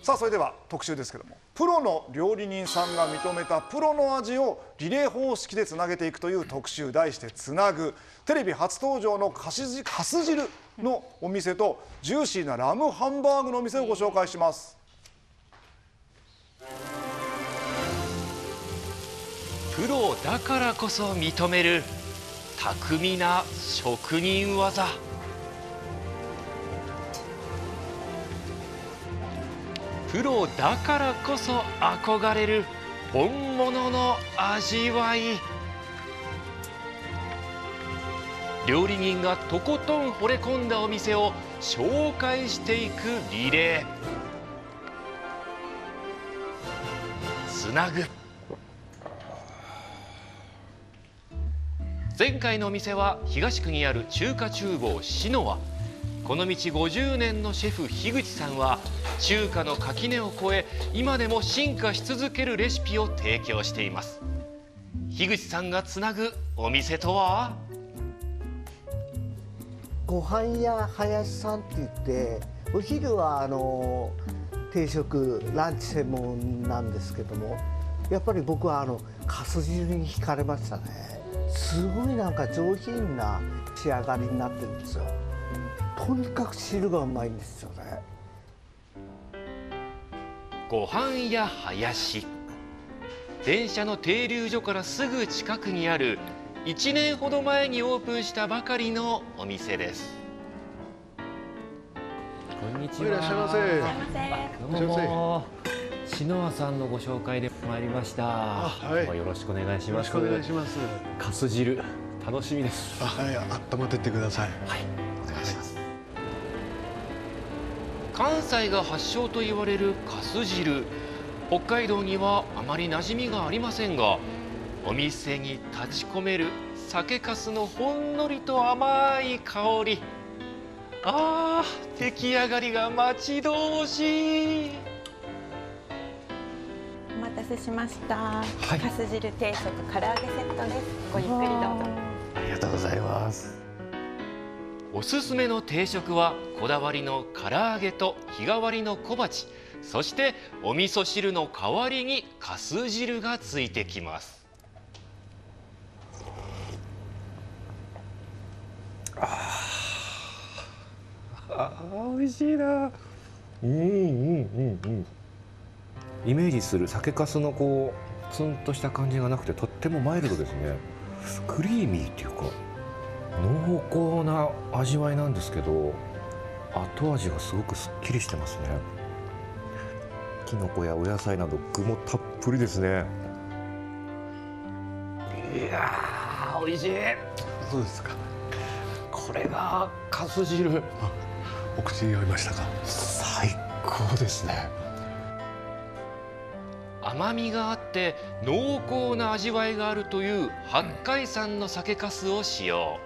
さあそれでは特集ですけども、プロの料理人さんが認めたプロの味をリレー方式でつなげていくという特集、題してつなぐ。テレビ初登場のかす汁のお店とジューシーなラムハンバーグのお店をご紹介します。プロだからこそ認める巧みな職人技。プロだからこそ憧れる本物の味わい。料理人がとことん惚れ込んだお店を紹介していくリレー。つなぐ。前回のお店は東区にある中華厨房シノワ。この道50年のシェフ樋口さんは中華の垣根を越え今でも進化し続けるレシピを提供しています。樋口さんがつなぐお店とは？ご飯屋林さんって言って、お昼は定食ランチ専門なんですけども、やっぱり僕はかす汁に惹かれましたね。すごいなんか上品な仕上がりになってるんですよ。とにかく汁がうまいんですよね。ご飯屋林。電車の停留所からすぐ近くにある1年ほど前にオープンしたばかりのお店です。こんにちは。いらっしゃいませ。どうも。篠和さんのご紹介で参りました。はい。よろしくお願いします。よろしくお願いします。かす汁楽しみです。はい、温まってってください。はい、お願いします。関西が発祥と言われるかす汁。北海道にはあまり馴染みがありませんが、お店に立ち込める酒粕のほんのりと甘い香り。あー、出来上がりが待ち遠しい。お待たせしました。はい、かす汁定食唐揚げセットです。ごゆっくりどうぞ。ありがとうございます。おすすめの定食はこだわりの唐揚げと日替わりの小鉢、そしてお味噌汁の代わりにかす汁がついてきます。美味しいな。イメージする酒粕のこうツンとした感じがなくて、とってもマイルドですね。クリーミーっていうか濃厚な味わいなんですけど、後味がすごくすっきりしてますね。きのこやお野菜など具もたっぷりですね。いやー、美味しい。そうですか。これがかす汁。お口に合いましたか。最高ですね。甘みがあって濃厚な味わいがあるという八海山の酒粕を使用。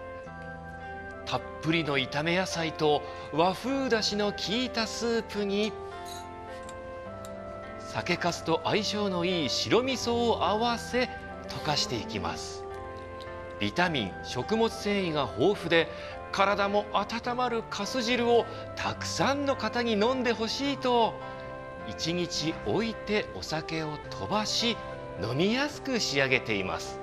たっぷりの炒め野菜と和風だしの効いたスープに酒粕と相性のいい白味噌を合わせ溶かしていきます。ビタミン、食物繊維が豊富で体も温まるかす汁をたくさんの方に飲んでほしいと1日置いてお酒を飛ばし飲みやすく仕上げています。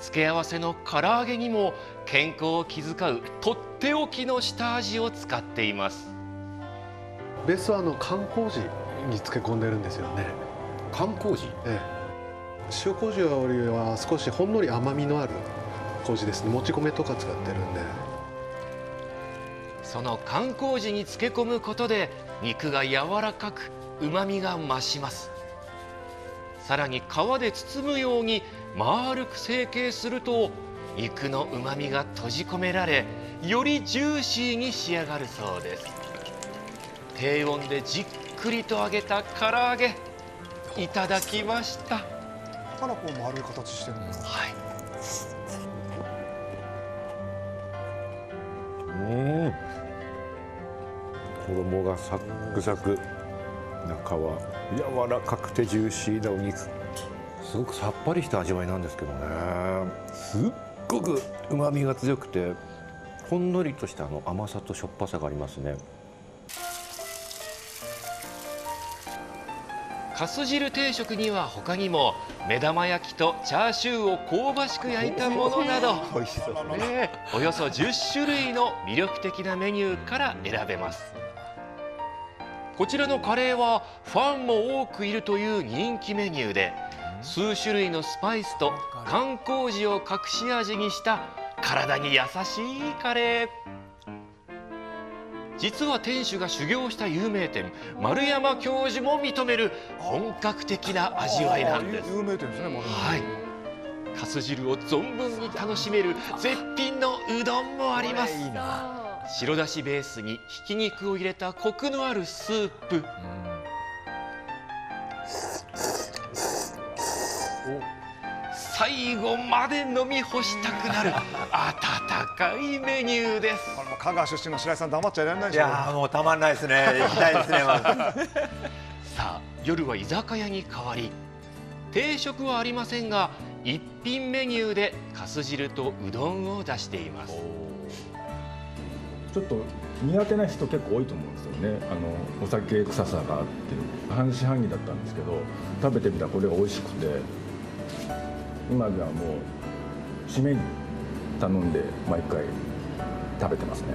付け合わせの唐揚げにも健康を気遣うとっておきの下味を使っています。ベースは缶麹に漬け込んでるんですよね。缶麹。ええ。塩麹よりは少しほんのり甘みのある麹ですね。もち米とか使ってるんで。その缶麹に漬け込むことで肉が柔らかく旨みが増します。さらに皮で包むように丸く成形すると肉の旨みが閉じ込められ、よりジューシーに仕上がるそうです。低温でじっくりと揚げた唐揚げ、いただきました。だからこう丸い形してるんだ。はい。衣がサックサク、中は柔らかくてジューシーなお肉。すごくさっぱりした味わいなんですけどね。すっごく旨味が強くて、ほんのりとした甘さとしょっぱさがありますね。かす汁定食には他にも目玉焼きとチャーシューを香ばしく焼いたものなど、美味しそうですね。ね、およそ10種類の魅力的なメニューから選べます。こちらのカレーはファンも多くいるという人気メニューで、数種類のスパイスと漢麹を隠し味にした体に優しいカレー。実は店主が修行した有名店丸山教授も認める本格的な味わいなんです。有名店ですね、はい、かす汁を存分に楽しめる絶品のうどんもあります。白だしベースにひき肉を入れたコクのあるスープ、最後まで飲み干したくなる温かいメニューです。これも香川出身の白井さん、黙っちゃいられないでいしょう。やーもうたまんないですね。行きたいですね。まずさあ、夜は居酒屋に変わり、定食はありませんが一品メニューでかす汁とうどんを出しています。ちょっと苦手な人結構多いと思うんですよね。お酒臭さがあって半信半疑だったんですけど、食べてみたらこれが美味しくて、今ではもう締めに頼んで毎回食べてますね。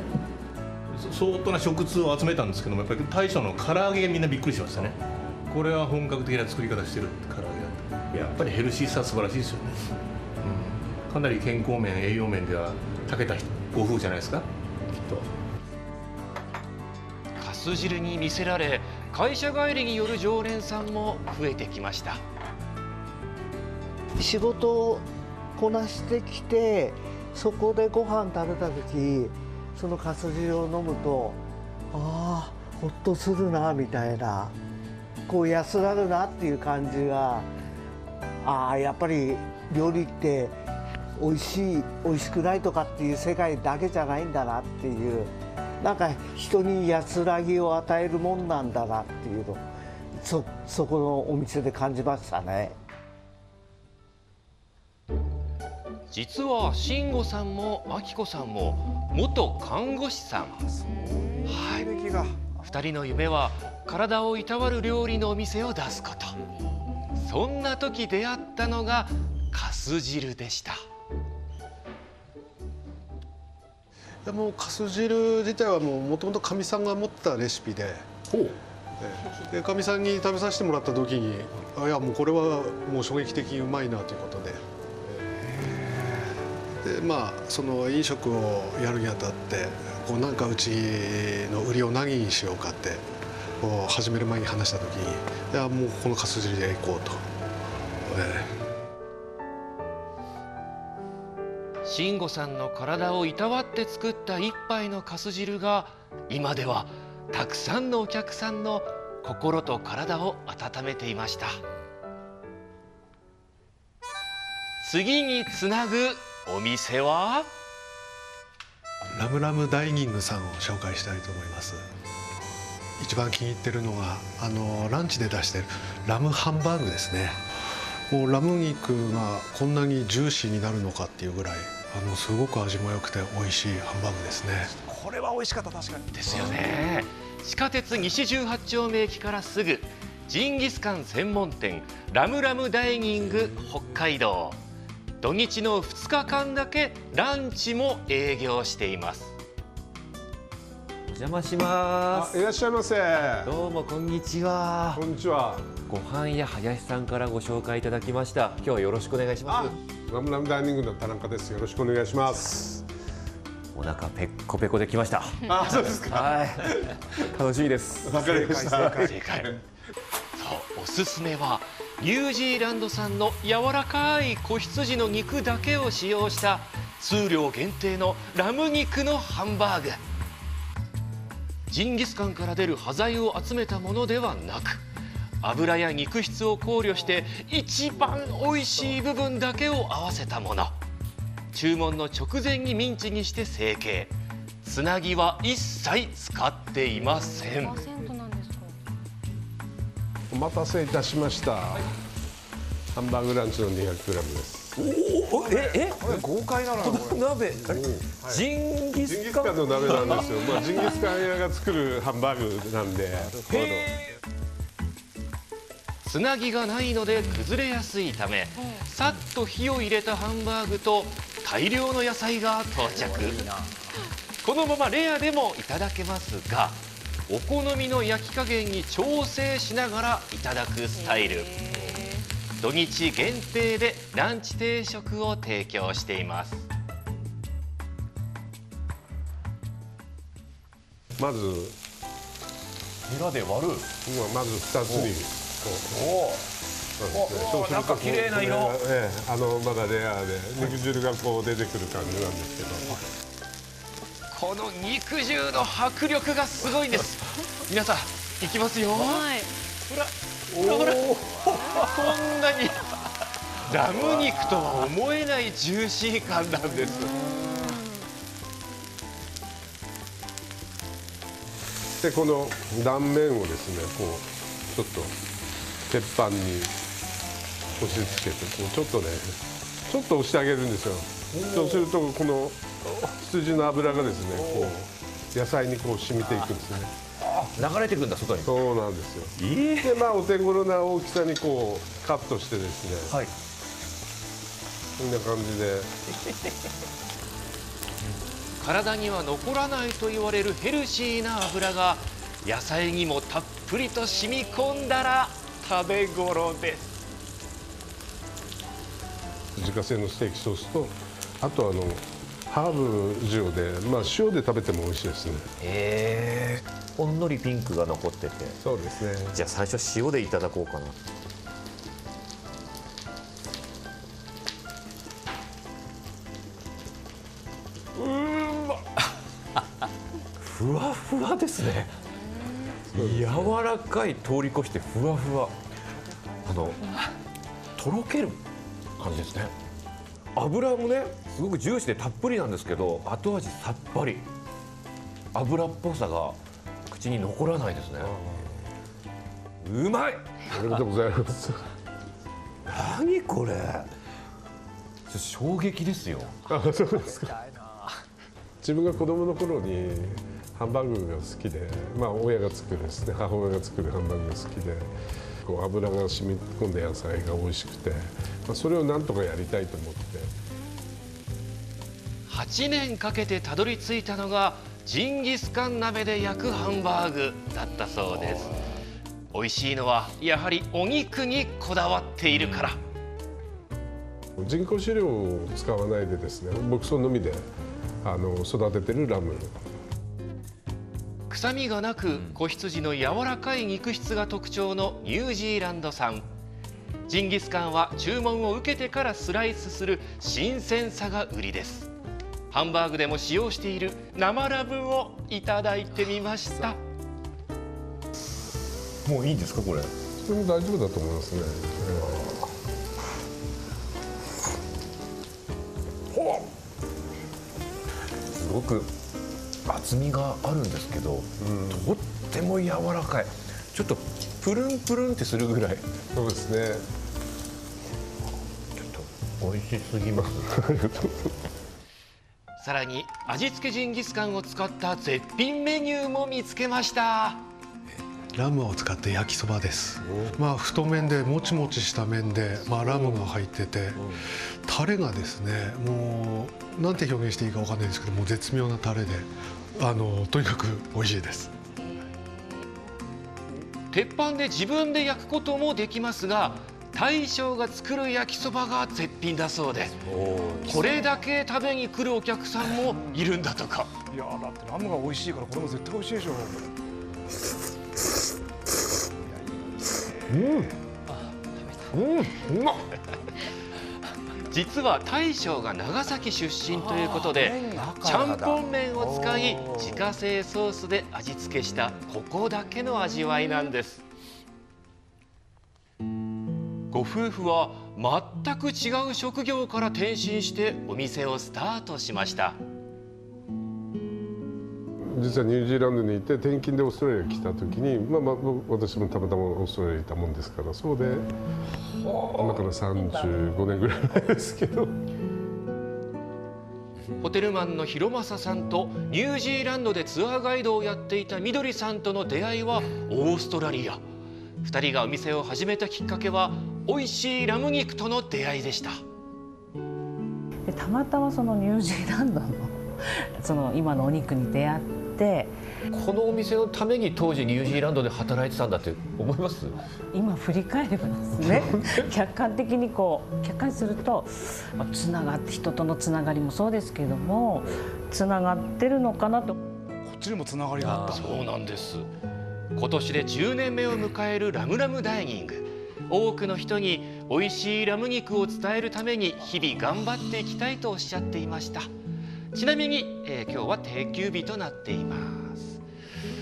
相当な食通を集めたんですけども、やっぱり大将の唐揚げがみんなびっくりしましたね。これは本格的な作り方してる唐揚げだって。やっぱりヘルシーさ素晴らしいですよね。かなり健康面栄養面では長けたご夫婦じゃないですか、きっと。かす汁に魅せられ、会社帰りに寄る常連さんも増えてきました。仕事をこなしてきて、そこでご飯食べた時、そのかす汁を飲むと、ああほっとするなみたいな、こう安らぐなっていう感じが、ああやっぱり料理って美味しい美味しくないとかっていう世界だけじゃないんだなっていう、なんか人に安らぎを与えるもんなんだなっていうの、そこのお店で感じましたね。実は慎吾さんも明子さんも元看護師さん。はい、歴が2人の夢は体をいたわる料理のお店を出すこと。そんな時出会ったのがかす汁でした。でもかす汁自体はもともとかみさんが持ったレシピで、でかみさんに食べさせてもらった時に、いやもうこれはもう衝撃的にうまいなということで。でまあその飲食をやるにあたって、こうなんかうちの売りを何にしようかってこう始める前に話した時に、いやもうこのかす汁でいこうと。慎吾さんの体をいたわって作った一杯のかす汁が、今ではたくさんのお客さんの心と体を温めていました。次につなぐお店はラムラムダイニングさんを紹介したいと思います。一番気に入ってるのがランチで出してるラムハンバーグですね。もうラム肉がこんなにジューシーになるのかっていうぐらいすごく味も良くて美味しいハンバーグですね。これは美味しかった。確かにですよね。地下鉄西18丁目駅からすぐ、ジンギスカン専門店ラムラムダイニング北海道。土日の2日間だけランチも営業しています。お邪魔します。いらっしゃいませ。どうもこんにちは。こんにちは。ご飯屋林さんからご紹介いただきました。今日はよろしくお願いします。ラムラムダイニングの田中です。よろしくお願いします。お腹ペッコペコできました。あ、そうですか。はい。楽しみです。わかりました。正解。そう、おすすめはニュージーランド産の柔らかい子羊の肉だけを使用した数量限定のラム肉のハンバーグ。ジンギスカンから出る端材を集めたものではなく、油や肉質を考慮して一番おいしい部分だけを合わせたもの。注文の直前にミンチにして成形。つなぎは一切使っていません。お待たせいたしました。ハンバーグランチの 200g です。豪快なの。鍋。ジンギスカンの鍋なんですよ。まあジンギスカン屋が作るハンバーグなんで。つなぎがないので崩れやすいため、さっと火を入れたハンバーグと大量の野菜が到着。このままレアでもいただけますが、お好みの焼き加減に調整しながらいただくスタイル。土日限定でランチ定食を提供しています。まずヘラで割る。まず2つにそうするとなんか綺麗な色。まだレアで肉汁がこう出てくる感じなんですけど、この肉汁の迫力がすごいんです。皆さんいきますよ。ほらほら、こんなにラム肉とは思えないジューシー感なんです。でこの断面をですね、こうちょっと鉄板に押し付けて、こうちょっと押してあげるんですよ。そうするとこの羊の脂がですね、こう野菜にこう染みていくんですね。流れてくるんだ、外に。そうなんですよ。でお手頃な大きさにこうカットしてですね、はい、こんな感じで体には残らないと言われるヘルシーな油が野菜にもたっぷりと染み込んだら食べ頃です。自家製のステーキソースと、あとハーブ塩で、塩で食べても美味しいですね。ほんのりピンクが残ってて。そうですね。じゃあ最初塩でいただこうかな。ふわふわですね。柔らかい通り越してふわふわ。とろける感じですね。油もね、すごくジューシーでたっぷりなんですけど、後味さっぱり。油っぽさが口に残らないですね。うまい。ありがとうございます。何これ。衝撃ですよ。そうですか。自分が子供の頃にハンバーグが好きで、親が作るですね、母親が作るハンバーグが好きで、こう油が染み込んだ野菜が美味しくて、それをなんとかやりたいと思って。8年かけてたどり着いたのがジンギスカン鍋で焼くハンバーグだったそうです。美味しいのはやはりお肉にこだわっているから。人工飼料を使わないでですね、牧草のみで育ててるラム。臭みがなく子羊の柔らかい肉質が特徴のニュージーランド産。ジンギスカンは注文を受けてからスライスする新鮮さが売りです。ハンバーグでも使用している生ラムをいただいてみました。もういいんですか、これ。それも大丈夫だと思いますね。すごく厚みがあるんですけど、とっても柔らかい。ちょっとプルンプルンってするぐらい。そうですね。ちょっと美味しすぎます。さらに味付けジンギスカンを使った絶品メニューも見つけました。ラムを使って焼きそばです。太麺でもちもちした麺で、ラムが入ってて、タレがですね、もうなんて表現していいかわかんないんですけど、もう絶妙なタレで、とにかく美味しいです。鉄板で自分で焼くこともできますが、大将が作る焼きそばが絶品だそうで、これだけ食べに来るお客さんもいるんだとか。いやだってラムが美味しいからこれも絶対美味しいでしょ。うまっ。実は大将が長崎出身ということで、ちゃんぽん麺を使い自家製ソースで味付けしたここだけの味わいなんです。ご夫婦は全く違う職業から転身してお店をスタートしました。実はニュージーランドにいて転勤でオーストラリアに来た時に、私もたまたまオーストラリアにいたもんですから、そうで今から35年ぐらい前ですけど。ホテルマンの広政さんとニュージーランドでツアーガイドをやっていたみどりさんとの出会いはオーストラリア。2人がお店を始めたきっかけは美味しいラム肉との出会いでした。でたまたまそのニュージーランドのその今のお肉に出会って、このお店のために当時ニュージーランドで働いてたんだって思います？今振り返ればですね客観的に客観視するとつながって、人とのつながりもそうですけどもつながってるのかなと。こっちにもつながりがあった。そうなんです。今年で10年目を迎えるラムラムダイニング。多くの人に美味しいラム肉を伝えるために日々頑張っていきたいとおっしゃっていました。ちなみに、今日は定休日となっています。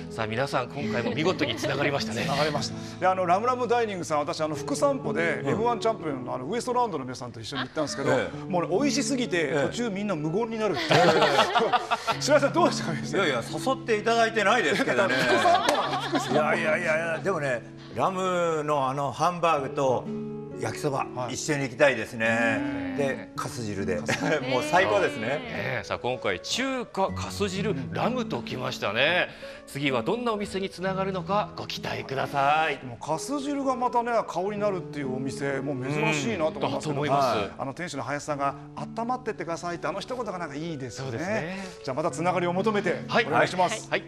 さあ皆さん今回も見事につながりましたね。つながりました。でラムラムダイニングさん、私副散歩で F1 チャンピオンのウエストランドの皆さんと一緒に行ったんですけど、もう、ね、美味しすぎて途中みんな無言になるって。白井さんどうでしたか？いやいや誘っていただいてないですけどね。いやいやいやでもね、ラムのハンバーグと焼きそば、一緒に行きたいですね。でかす汁でもう最高ですね。さあ今回中華かす汁ラムときましたね。次はどんなお店につながるのかご期待ください。もうかす汁がまたね顔になるっていうお店もう珍しいなと思いますけど、店主の林さんが温まってってくださいって一言がなんかいいですよね。じゃあまたつながりを求めてお願いします。はい。